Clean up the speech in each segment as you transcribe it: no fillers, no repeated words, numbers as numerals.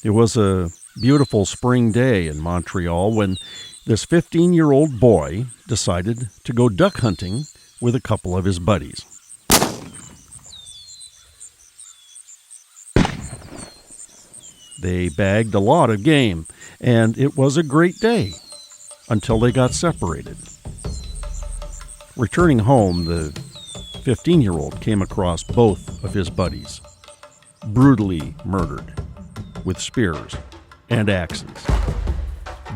It was a beautiful spring day in Montreal when this 15-year-old boy decided to go duck hunting with a couple of his buddies. They bagged a lot of game, and it was a great day until they got separated. Returning home, the 15-year-old came across both of his buddies, brutally murdered with spears and axes.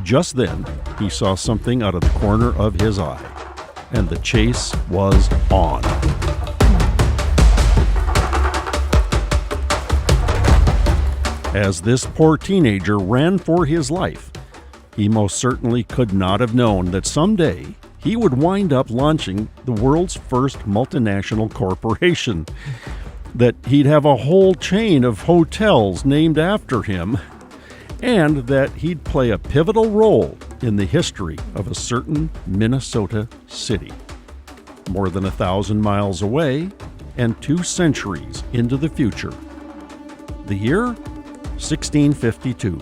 Just then, he saw something out of the corner of his eye, and the chase was on. As this poor teenager ran for his life, he most certainly could not have known that someday he would wind up launching the world's first multinational corporation, that he'd have a whole chain of hotels named after him, and that he'd play a pivotal role in the history of a certain Minnesota city, more than 1,000 miles away and 2 centuries into the future. The year? 1652.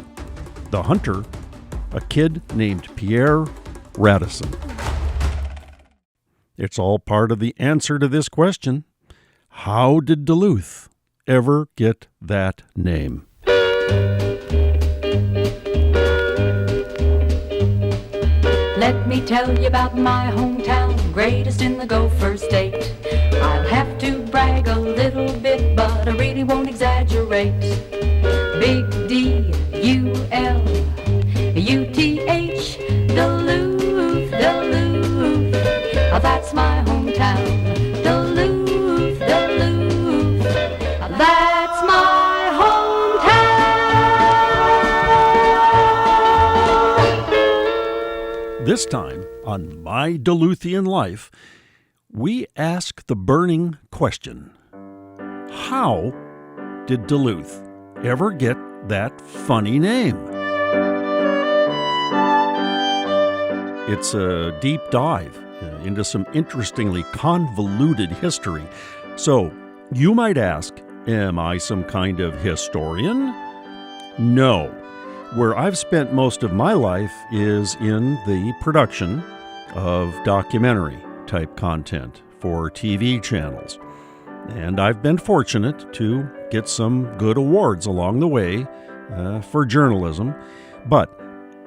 The hunter, a kid named Pierre Radisson. It's all part of the answer to this question. How did Duluth ever get that name? Let me tell you about my hometown, greatest in the Gopher State. I'll have to brag a little bit, but I really won't exaggerate. Big D-U-L-U-T-H, Duluth, Duluth. That's my hometown, Duluth, Duluth. That's my hometown. This time on My Duluthian Life, we ask the burning question: how did Duluth ever get that funny name? It's a deep dive into some interestingly convoluted history. So, you might ask, am I some kind of historian? No. Where I've spent most of my life is in the production of documentary-type content for TV channels. And I've been fortunate to get some good awards along the way for journalism. But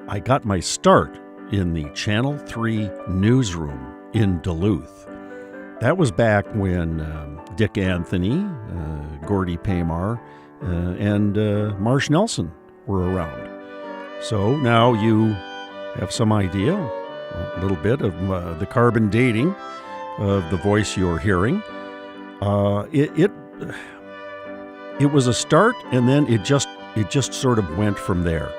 I got my start in the Channel 3 newsroom in Duluth. That was back when Dick Anthony, Gordy Paymar, and Marsh Nelson were around. So now you have some idea, a little bit of the carbon dating of the voice you're hearing. It was a start, and then it just sort of went from there.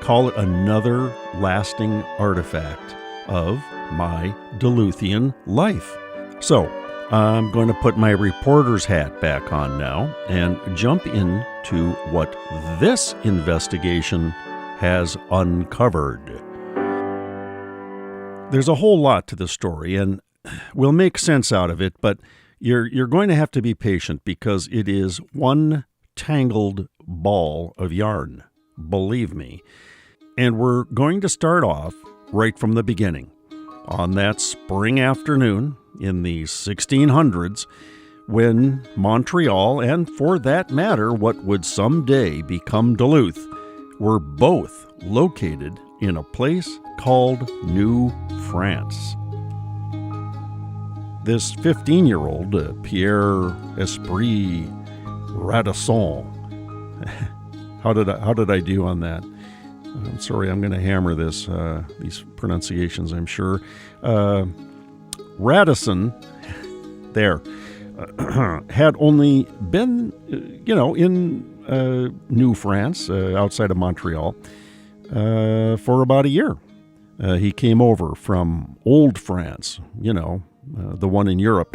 Call it another lasting artifact of my Duluthian life. So I'm going to put my reporter's hat back on now and jump into what this investigation has uncovered. There's a whole lot to the story, and we'll make sense out of it, but you're going to have to be patient because it is one tangled ball of yarn, believe me. And we're going to start off right from the beginning. On that spring afternoon in the 1600s, when Montreal, and for that matter, what would someday become Duluth, were both located in a place called New France. This 15-year-old, Pierre Radisson, how did I do on that? I'm sorry, I'm going to hammer these pronunciations, I'm sure. Radisson, there, had only been, in New France, outside of Montreal, for about a year. He came over from Old France, the one in Europe.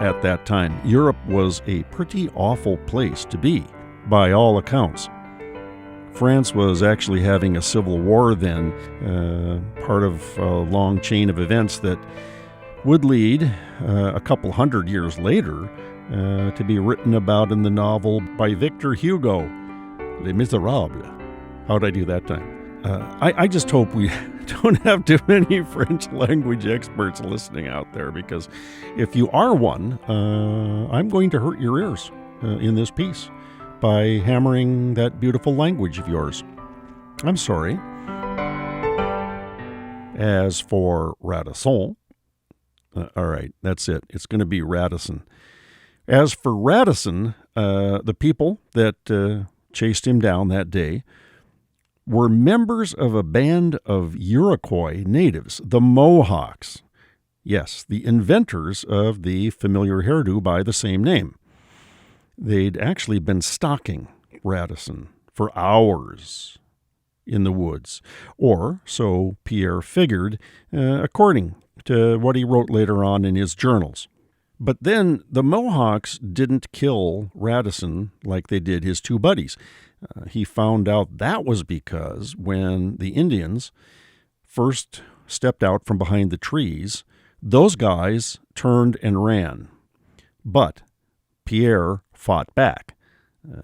At that time, Europe was a pretty awful place to be, by all accounts. France was actually having a civil war then, part of a long chain of events that would lead, a couple hundred years later, to be written about in the novel by Victor Hugo, Les Miserables. How'd I do that time? I just hope we don't have too many French language experts listening out there, because if you are one, I'm going to hurt your ears in this piece by hammering that beautiful language of yours. I'm sorry. As for Radisson, all right, that's it. It's going to be Radisson. As for Radisson, the people that chased him down that day were members of a band of Iroquois natives, the Mohawks. Yes, the inventors of the familiar hairdo by the same name. They'd actually been stalking Radisson for hours in the woods, or so Pierre figured, according to what he wrote later on in his journals. But then the Mohawks didn't kill Radisson like they did his two buddies. He found out that was because when the Indians first stepped out from behind the trees, those guys turned and ran. But Pierre fought back.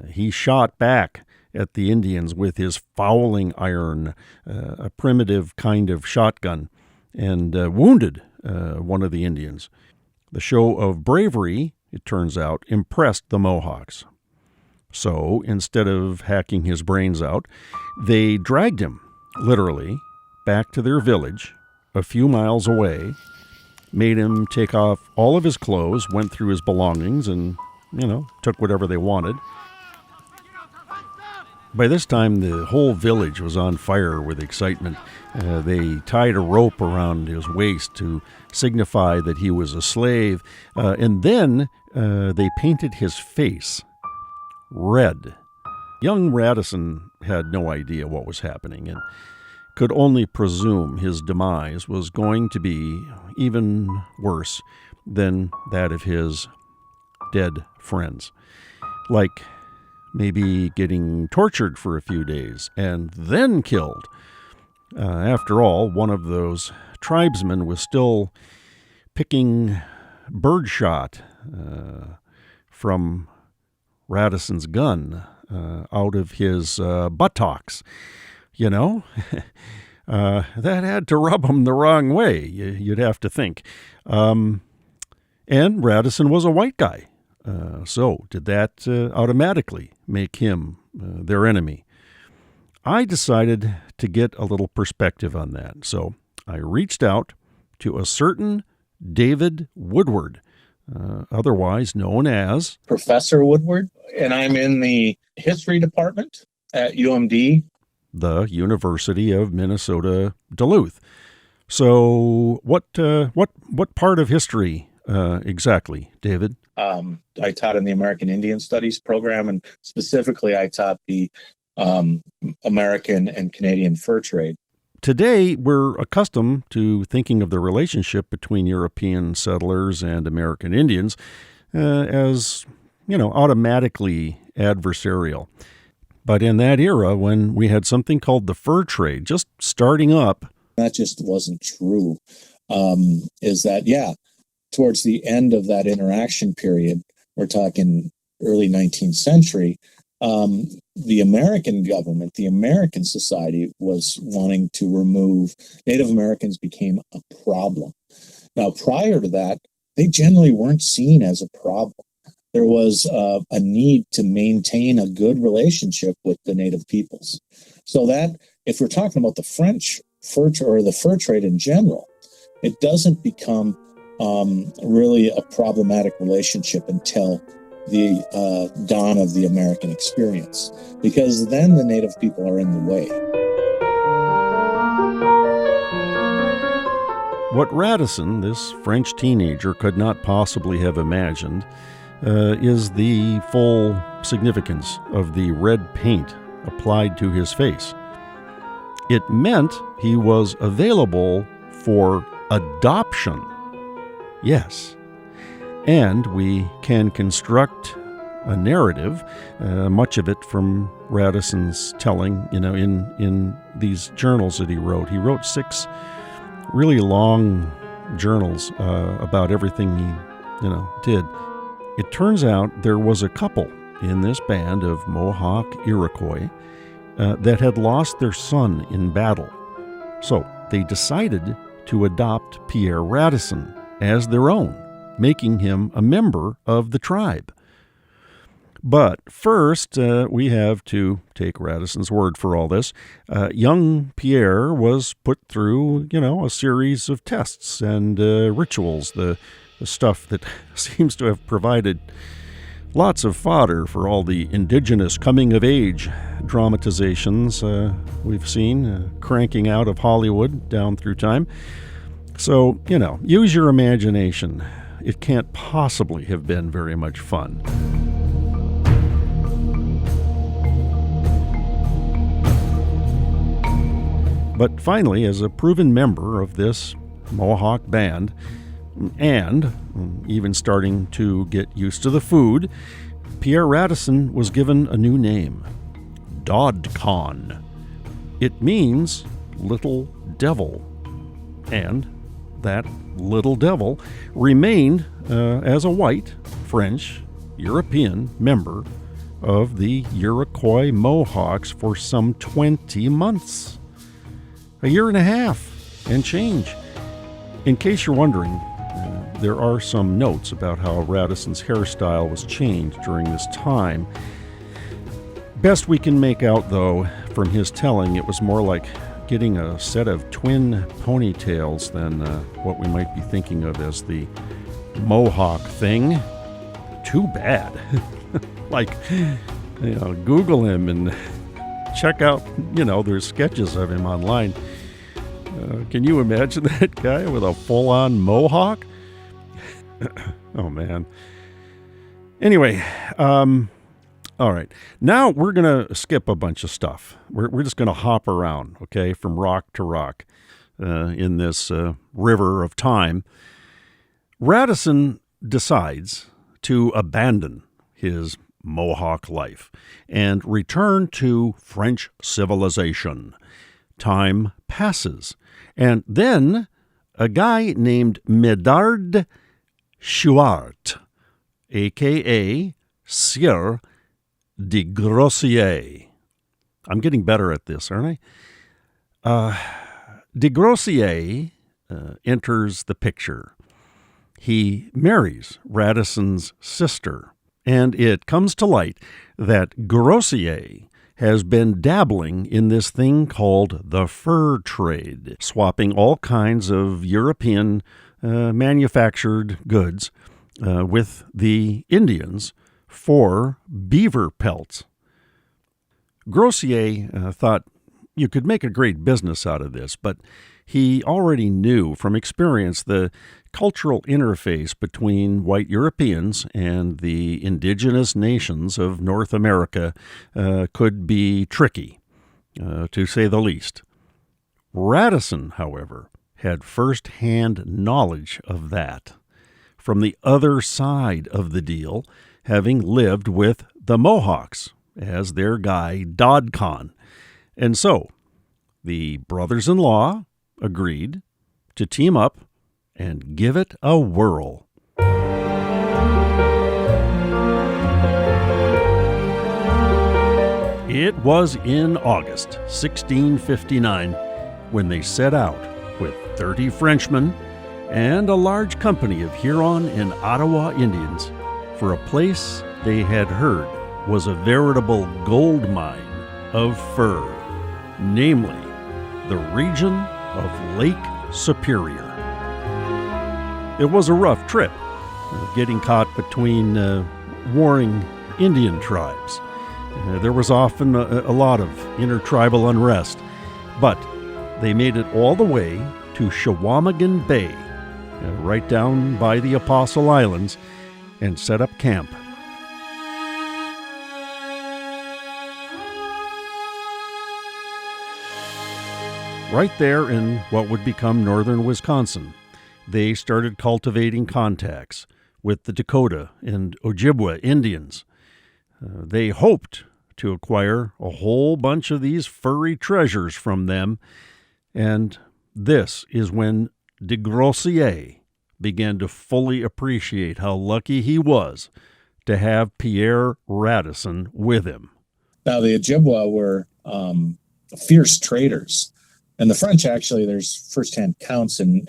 He shot back at the Indians with his fowling iron, a primitive kind of shotgun, and wounded one of the Indians. The show of bravery, it turns out, impressed the Mohawks. So instead of hacking his brains out, they dragged him, literally, back to their village a few miles away, made him take off all of his clothes, went through his belongings, and, took whatever they wanted. By this time, the whole village was on fire with excitement. They tied a rope around his waist to signify that he was a slave, and then they painted his face red. Young Radisson had no idea what was happening and could only presume his demise was going to be even worse than that of his dead friends. Like maybe getting tortured for a few days and then killed. After all, one of those tribesmen was still picking birdshot from Radisson's gun out of his buttocks. That had to rub him the wrong way, you'd have to think. And Radisson was a white guy. So did that automatically make him their enemy? I decided to get a little perspective on that. So I reached out to a certain David Woodward, otherwise known as Professor Woodward, and I'm in the history department at UMD, the University of Minnesota Duluth. So what part of history exactly, David? I taught in the American Indian Studies program, and specifically I taught the American and Canadian fur trade. Today, we're accustomed to thinking of the relationship between European settlers and American Indians as, automatically adversarial. But in that era, when we had something called the fur trade just starting up, that just wasn't true. Is that, towards the end of that interaction period, we're talking early 19th century, the American government, the American society was wanting to remove Native Americans became a problem. Now, prior to that, they generally weren't seen as a problem. There was a need to maintain a good relationship with the Native peoples. So that, if we're talking about the French fur or the fur trade in general, it doesn't become really a problematic relationship until the dawn of the American experience, because then the Native people are in the way. What Radisson, this French teenager, could not possibly have imagined is the full significance of the red paint applied to his face. It meant he was available for adoption. Yes. And we can construct a narrative, much of it from Radisson's telling, in these journals that he wrote. He wrote 6 really long journals about everything he, did. It turns out there was a couple in this band of Mohawk Iroquois that had lost their son in battle. So they decided to adopt Pierre Radisson as their own, making him a member of the tribe. But first, we have to take Radisson's word for all this. Young Pierre was put through, a series of tests and rituals, the stuff that seems to have provided lots of fodder for all the indigenous coming-of-age dramatizations we've seen cranking out of Hollywood down through time. So, use your imagination. It can't possibly have been very much fun. But finally, as a proven member of this Mohawk band, and even starting to get used to the food, Pierre Radisson was given a new name, Dodcon. It means little devil. And that little devil remained as a white, French, European member of the Iroquois Mohawks for some 20 months. A year and a half and change. In case you're wondering, there are some notes about how Radisson's hairstyle was changed during this time. Best we can make out, though, from his telling, it was more like getting a set of twin ponytails than what we might be thinking of as the Mohawk thing. Too bad. Google him and check out, there's sketches of him online. Can you imagine that guy with a full-on mohawk? Oh, man. Anyway, all right. Now we're going to skip a bunch of stuff. We're just going to hop around, okay, from rock to rock in this river of time. Radisson decides to abandon his Mohawk life and return to French civilization. Time passes, and then a guy named Médard Chouart, a.k.a. Sieur Du Luht. I'm getting better at this, aren't I? Du Luht enters the picture. He marries Radisson's sister, and it comes to light that Grossier has been dabbling in this thing called the fur trade, swapping all kinds of European manufactured goods with the Indians for beaver pelts. Grossier thought you could make a great business out of this, but he already knew from experience the cultural interface between white Europeans and the indigenous nations of North America could be tricky, to say the least. Radisson, however, had first-hand knowledge of that from the other side of the deal, having lived with the Mohawks as their guy Dodcon. And so the brothers-in-law agreed to team up and give it a whirl. It was in August 1659 when they set out with 30 Frenchmen and a large company of Huron and Ottawa Indians for a place they had heard was a veritable gold mine of fur, namely the region of Lake Superior. It was a rough trip, getting caught between warring Indian tribes. There was often a lot of intertribal unrest, but they made it all the way to Shawamigan Bay, right down by the Apostle Islands, and set up camp. Right there in what would become northern Wisconsin, they started cultivating contacts with the Dakota and Ojibwa Indians. They hoped to acquire a whole bunch of these furry treasures from them, and this is when de Grossier began to fully appreciate how lucky he was to have Pierre Radisson with him. Now, the Ojibwa were fierce traders, and the French actually, there's firsthand counts in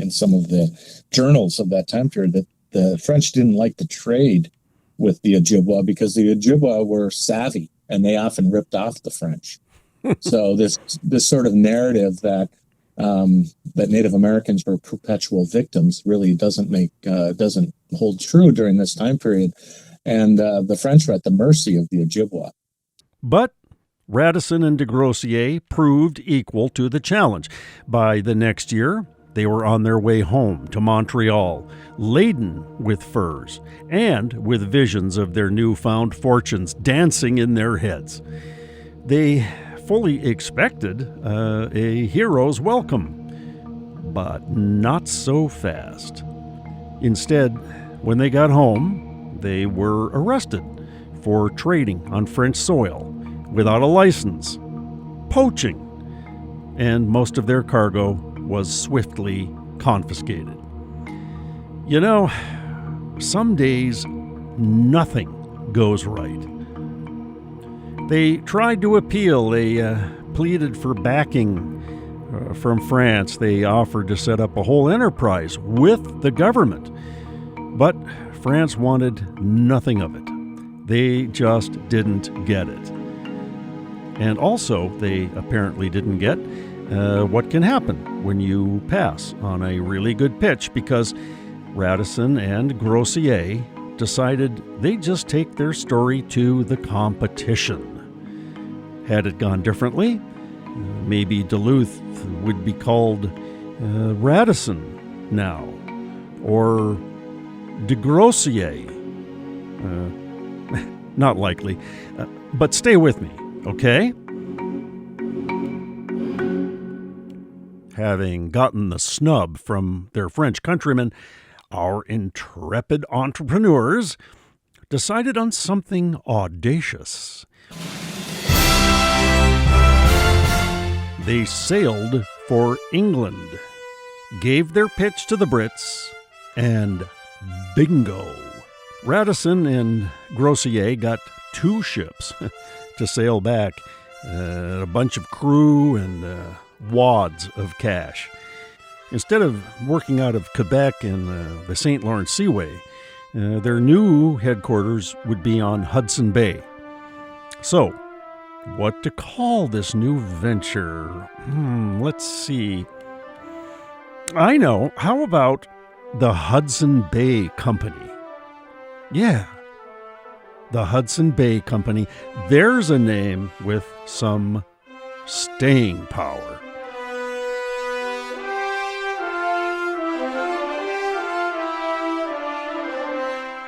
some of the journals of that time period that the French didn't like to trade with the Ojibwa because the Ojibwa were savvy and they often ripped off the French. So this sort of narrative that Native Americans were perpetual victims really doesn't hold true during this time period, and the French were at the mercy of the Ojibwa. But Radisson and de Grossier proved equal to the challenge. By the next year, they were on their way home to Montreal, laden with furs and with visions of their newfound fortunes dancing in their heads. They fully expected a hero's welcome, but not so fast. Instead, when they got home, they were arrested for trading on French soil without a license, poaching, and most of their cargo was swiftly confiscated. You know, some days nothing goes right. They tried to appeal. They pleaded for backing from France. They offered to set up a whole enterprise with the government. But France wanted nothing of it. They just didn't get it. And also, they apparently didn't get what can happen when you pass on a really good pitch, because Radisson and Grossier decided they'd just take their story to the competition. Had it gone differently, maybe Duluth would be called Radisson now, or de Grossier. Not likely, but stay with me, okay? Having gotten the snub from their French countrymen, our intrepid entrepreneurs decided on something audacious. They sailed for England, gave their pitch to the Brits, and bingo! Radisson and Grossier got 2 ships to sail back, a bunch of crew and wads of cash. Instead of working out of Quebec and the St. Lawrence Seaway, their new headquarters would be on Hudson Bay. So, what to call this new venture? Let's see. I know. How about the Hudson Bay Company? Yeah, the Hudson Bay Company. There's a name with some staying power.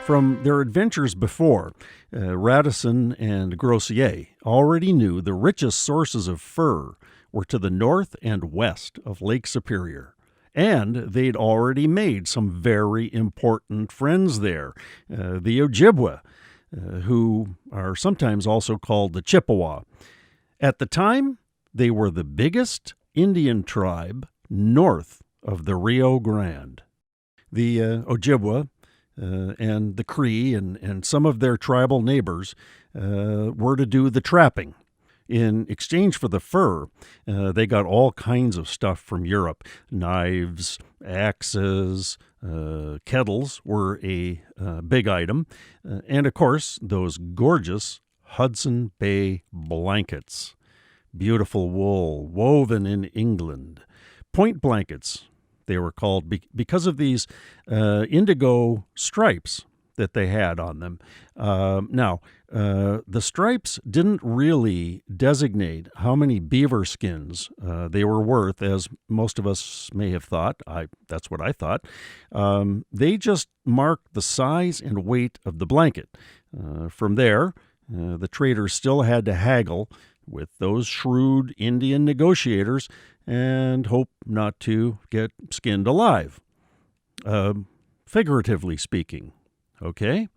From their adventures before, Radisson and Grossier already knew the richest sources of fur were to the north and west of Lake Superior. And they'd already made some very important friends there, the Ojibwa, who are sometimes also called the Chippewa. At the time, they were the biggest Indian tribe north of the Rio Grande. The Ojibwa and the Cree and some of their tribal neighbors were to do the trapping. In exchange for the fur, they got all kinds of stuff from Europe. Knives, axes, kettles were a big item. And, of course, those gorgeous Hudson Bay blankets. Beautiful wool, woven in England. Point blankets, they were called because of these indigo stripes that they had on them. Now, the stripes didn't really designate how many beaver skins they were worth, as most of us may have thought. That's what I thought. They just marked the size and weight of the blanket. From there, the traders still had to haggle with those shrewd Indian negotiators and hope not to get skinned alive. Figuratively speaking. Okay?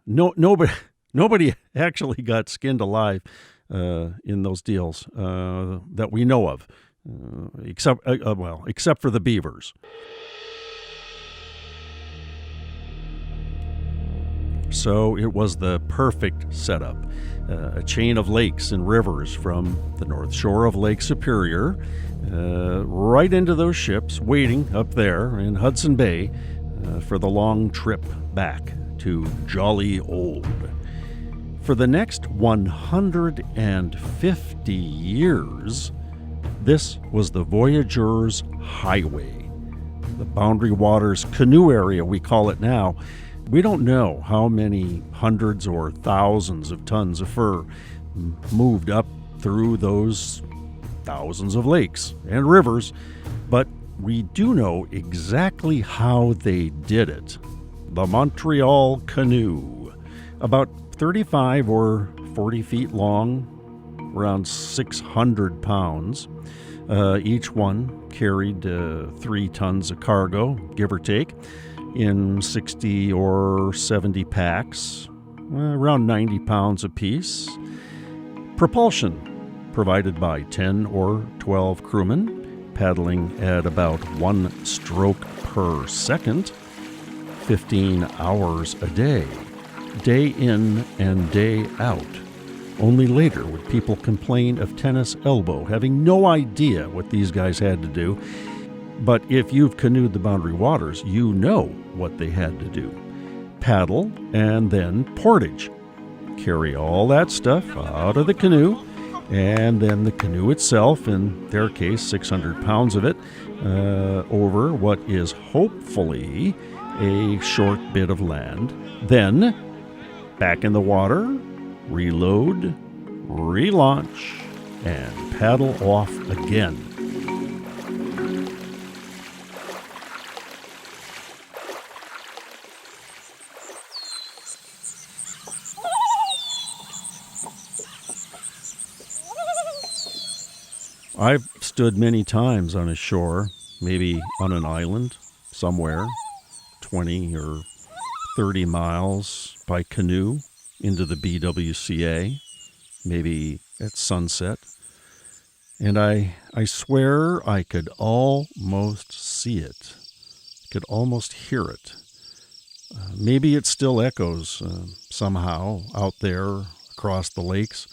Nobody actually got skinned alive in those deals that we know of. except for the beavers. So it was the perfect setup. A chain of lakes and rivers from the north shore of Lake Superior right into those ships waiting up there in Hudson Bay for the long trip back to jolly old. For the next 150 years, this was the Voyageurs' Highway. The Boundary Waters Canoe Area, we call it now. We don't know how many hundreds or thousands of tons of fur moved up through those thousands of lakes and rivers, but we do know exactly how they did it. The Montreal Canoe, about 35 or 40 feet long, around 600 pounds. Each one carried 3 tons of cargo, give or take, in 60 or 70 packs, around 90 pounds apiece. Propulsion provided by 10 or 12 crewmen, paddling at about 1 stroke per second, 15 hours a day in and day out. Only later would people complain of tennis elbow, having no idea what these guys had to do. But if you've canoed the Boundary Waters, you know what they had to do. Paddle and then portage. Carry all that stuff out of the canoe, and then the canoe itself, in their case 600 pounds of it, over what is hopefully a short bit of land. Then back in the water, reload, relaunch, and paddle off again. I've stood many times on a shore, maybe on an island somewhere, 20 or 30 miles by canoe into the BWCA, maybe at sunset. And I swear I could almost see it, could almost hear it. Maybe it still echoes somehow out there across the lakes.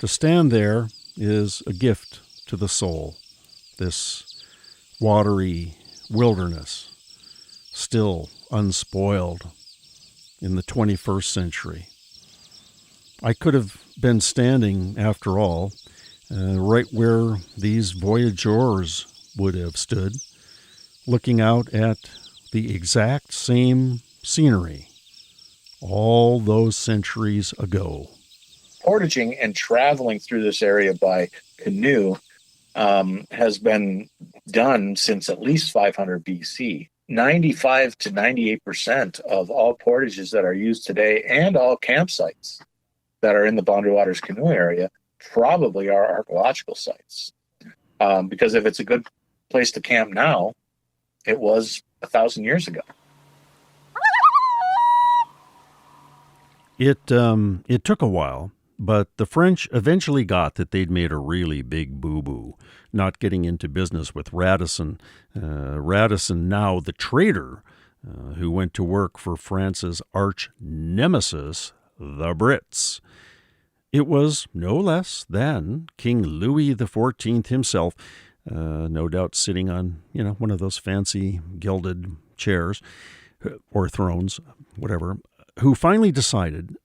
To stand there is a gift to the soul, this watery wilderness, still unspoiled in the 21st century. I could have been standing, after all, right where these voyageurs would have stood, looking out at the exact same scenery all those centuries ago. Portaging and traveling through this area by canoe has been done since at least 500 BC. 95 to 98% of all portages that are used today and all campsites that are in the Boundary Waters Canoe Area probably are archaeological sites. Because if it's a good place to camp now, it was 1,000 years ago. It took a while, but the French eventually got that they'd made a really big boo-boo, not getting into business with Radisson. Radisson, now the traitor, who went to work for France's arch nemesis, the Brits. It was no less than King Louis XIV himself, no doubt sitting on, one of those fancy gilded chairs or thrones, whatever, who finally decided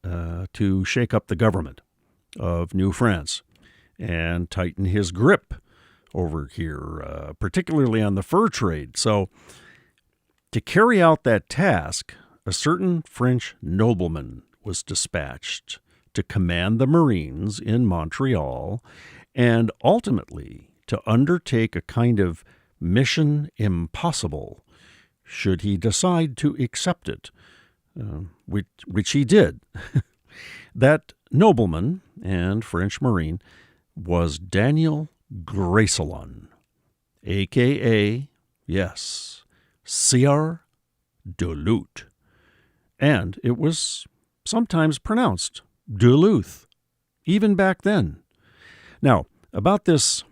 to shake up the government of New France and tighten his grip over here, particularly on the fur trade. So to carry out that task, a certain French nobleman was dispatched to command the Marines in Montreal and ultimately to undertake a kind of mission impossible, should he decide to accept it, which he did. That nobleman and French Marine was Daniel Greysolon, a.k.a., yes, Sieur Du Luht. And it was sometimes pronounced Duluth, even back then. Now, about this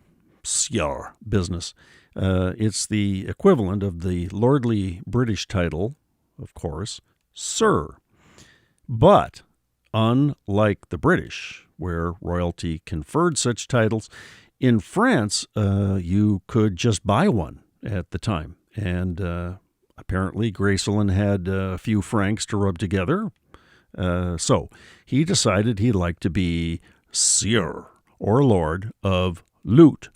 Sieur business. It's the equivalent of the lordly British title, of course, Sir. But unlike the British, where royalty conferred such titles, in France, you could just buy one at the time. And apparently Gracelyn had a few francs to rub together. So he decided he'd like to be Sieur, or Lord of Luht,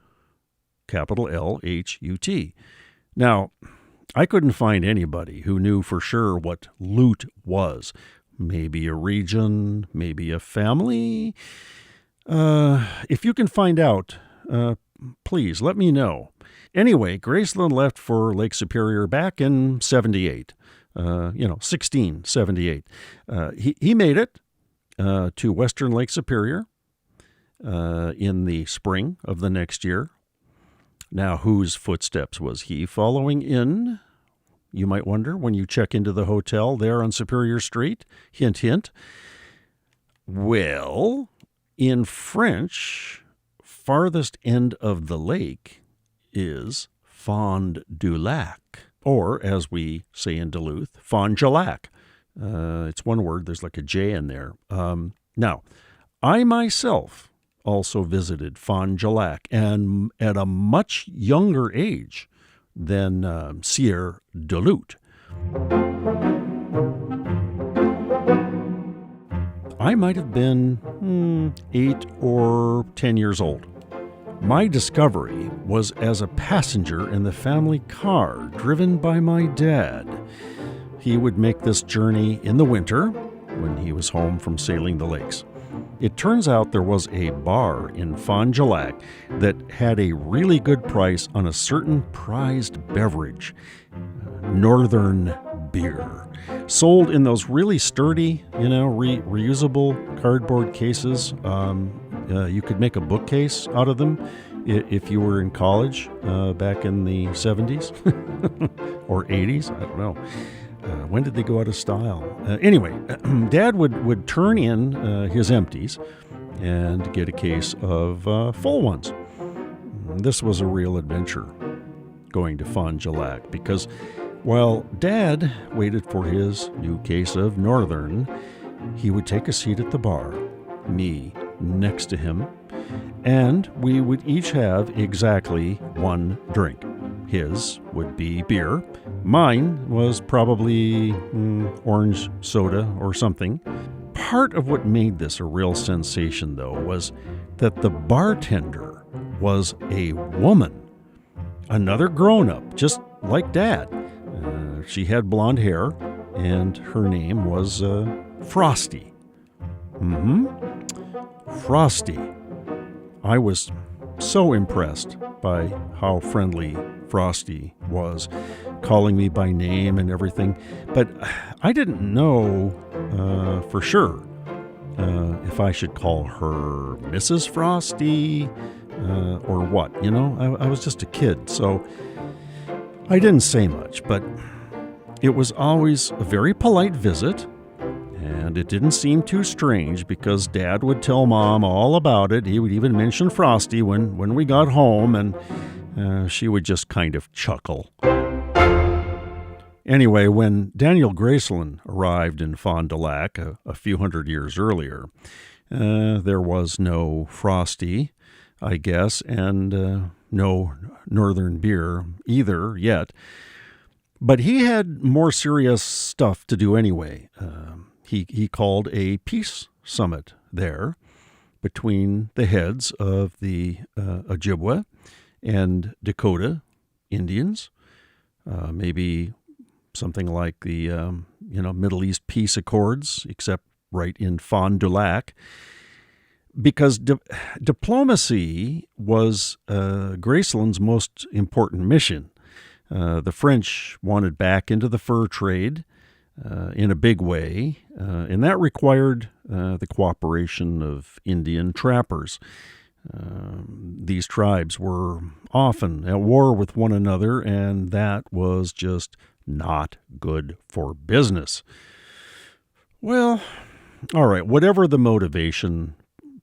capital L-H-U-T. Now, I couldn't find anybody who knew for sure what Luht was. Maybe a region, maybe a family. If you can find out, please let me know. Anyway, Gracelyn left for Lake Superior back in 78, 1678. He made it to western Lake Superior in the spring of the next year. Now, whose footsteps was he following in? You might wonder when you check into the hotel there on Superior Street. Hint, hint. Well, in French, farthest end of the lake is Fond du Lac, or as we say in Duluth, Fond du Lac. It's one word. There's like a J in there. Now, I myself also visited Fond du Lac, and at a much younger age than Sieur Du Luht. I might have been 8 or 10 years old. My discovery was as a passenger in the family car driven by my dad. He would make this journey in the winter when he was home from sailing the lakes. It turns out there was a bar in Fond du Lac that had a really good price on a certain prized beverage, Northern beer, sold in those really sturdy, reusable cardboard cases. You could make a bookcase out of them if you were in college back in the 70s or 80s. I don't know. When did they go out of style? Anyway, Dad would turn in his empties and get a case of full ones. This was a real adventure, going to Fond du Lac, because while Dad waited for his new case of Northern, he would take a seat at the bar, me next to him, and we would each have exactly one drink. His would be beer. Mine was probably orange soda or something. Part of what made this a real sensation, though, was that the bartender was a woman. Another grown-up, just like Dad. She had blonde hair, and her name was Frosty. Frosty. I was so impressed by how friendly Frosty was, calling me by name and everything. But I didn't know for sure if I should call her Mrs. Frosty or what. I was just a kid, so I didn't say much. But it was always a very polite visit, and it didn't seem too strange because Dad would tell Mom all about it. He would even mention Frosty when we got home, and she would just kind of chuckle. Anyway, when Daniel Gracelyn arrived in Fond du Lac a few hundred years earlier, there was no Frosty, I guess, and no Northern beer either yet. But he had more serious stuff to do anyway. He called a peace summit there between the heads of the Ojibwe and Dakota Indians, maybe something like the Middle East Peace Accords, except right in Fond du Lac, because diplomacy was Gracelyn's most important mission. The French wanted back into the fur trade in a big way, and that required the cooperation of Indian trappers. These tribes were often at war with one another, and that was just not good for business. Well, all right, whatever the motivation,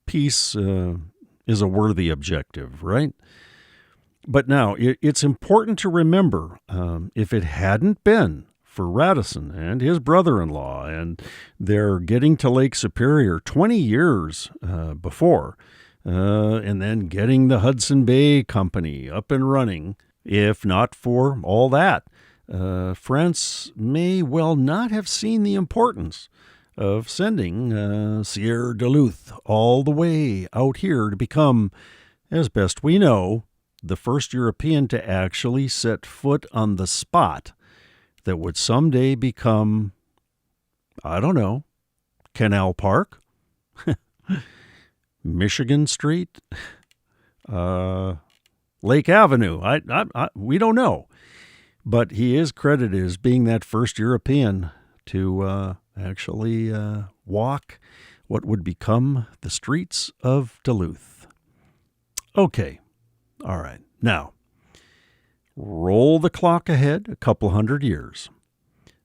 peace is a worthy objective, right? But now, it's important to remember, if it hadn't been for Radisson and his brother-in-law and their getting to Lake Superior 20 years before, and then getting the Hudson Bay Company up and running, if not for all that, France may well not have seen the importance of sending Sieur Du Luht all the way out here to become, as best we know, the first European to actually set foot on the spot that would someday become, I don't know, Canal Park, Michigan Street, Lake Avenue. We don't know. But he is credited as being that first European to actually walk what would become the streets of Duluth. Okay. All right. Now, roll the clock ahead a couple hundred years.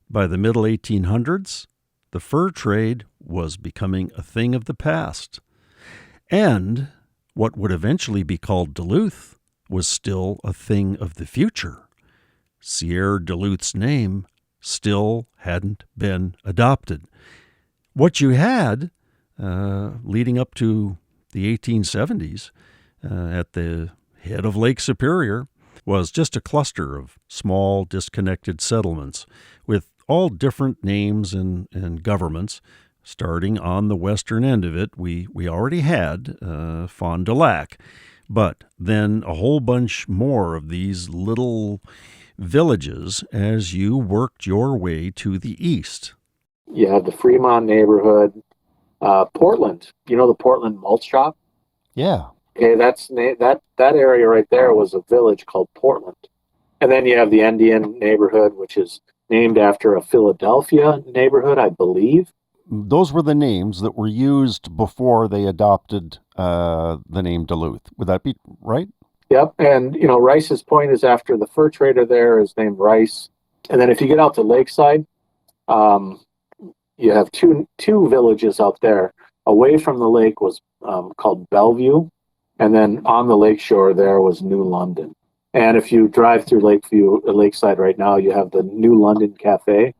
By the middle 1800s, the fur trade was becoming a thing of the past. And what would eventually be called Duluth was still a thing of the future. Sieur Du Luht's name still hadn't been adopted. What you had, leading up to the 1870s, at the head of Lake Superior, was just a cluster of small, disconnected settlements with all different names and governments. Starting on the western end of it, we already had Fond du Lac, but then a whole bunch more of these little villages as you worked your way to the east. You had the Fremont neighborhood, Portland. You know the Portland malt shop? Yeah. Okay, that area right there was a village called Portland. And then you have the Indian neighborhood, which is named after a Philadelphia neighborhood, I believe. Those were the names that were used before they adopted the name Duluth. Would that be right? Yep. And, Rice's Point is after the fur trader there is named Rice. And then if you get out to Lakeside, you have two villages out there. Away from the lake was called Bellevue. And then on the lakeshore there was New London. And if you drive through Lakeside right now, you have the New London Cafe,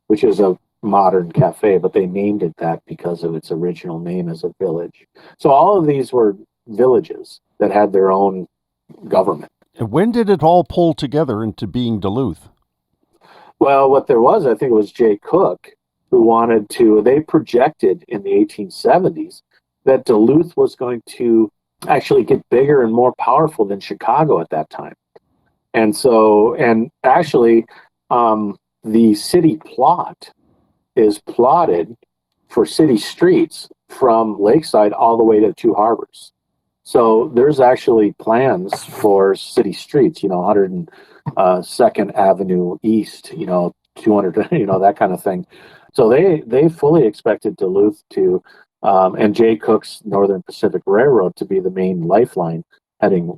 which is a modern cafe, but they named it that because of its original name as a village. So all of these were villages that had their own government. And when did it all pull together into being Duluth? Well, what there was, I think it was Jay Cook, who they projected in the 1870s that Duluth was going to actually get bigger and more powerful than Chicago at that time. And actually, the city plot is plotted for city streets from Lakeside all the way to Two Harbors. So there's actually plans for city streets, 102nd Avenue East, 200, that kind of thing. So they fully expected Duluth to, and Jay Cook's Northern Pacific Railroad to be the main lifeline heading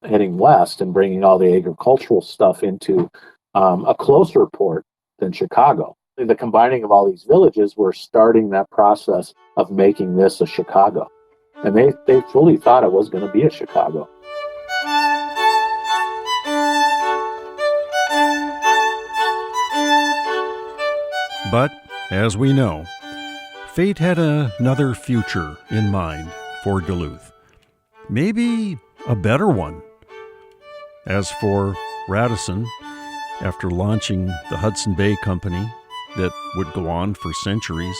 west and bringing all the agricultural stuff into a closer port than Chicago. The combining of all these villages were starting that process of making this a Chicago. And they fully thought it was going to be a Chicago. But, as we know, fate had another future in mind for Duluth. Maybe a better one. As for Radisson, after launching the Hudson Bay Company that would go on for centuries,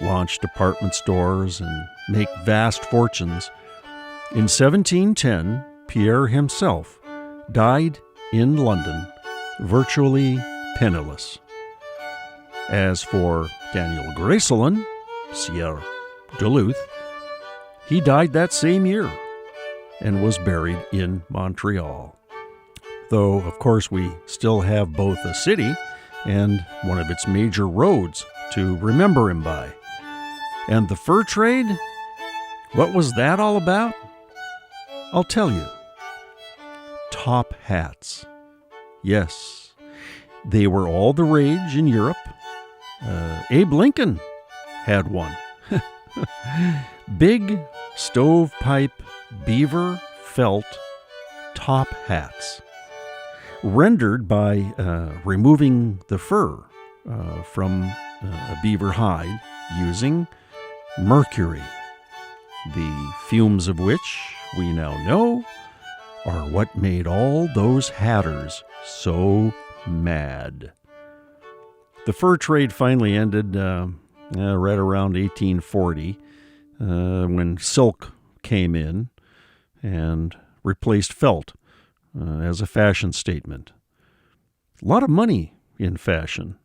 launch department stores and make vast fortunes, in 1710, Pierre himself died in London, virtually penniless. As for Daniel Graysolon, Sieur Du Luht, he died that same year and was buried in Montreal. Though, of course, we still have both a city and one of its major roads to remember him by. And the fur trade? What was that all about? I'll tell you. Top hats. Yes, they were all the rage in Europe. Abe Lincoln had one. Big stovepipe beaver felt top hats, rendered by removing the fur from a beaver hide using mercury, the fumes of which we now know are what made all those hatters so mad. The fur trade finally ended right around 1840 when silk came in and replaced felt as a fashion statement. A lot of money in fashion.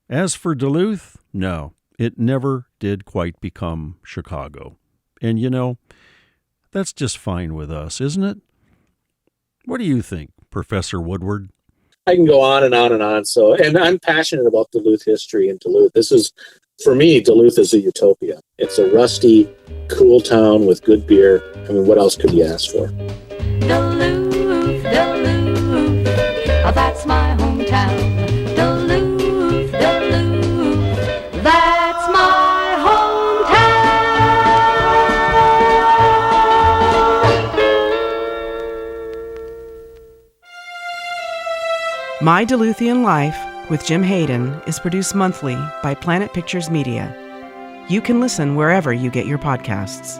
As for Duluth, no, it never did quite become Chicago. And you know, that's just fine with us, isn't it? What do you think, Professor Woodward? I can go on and on and on. So, and I'm passionate about Duluth history and Duluth. This is, for me, Duluth is a utopia. It's a rusty, cool town with good beer. I mean, what else could you ask for? Duluth, Duluth, oh, that's my hometown. Duluth, Duluth, that's my hometown. My Duluthian Life with Jim Hayden is produced monthly by Planet Pictures Media. You can listen wherever you get your podcasts.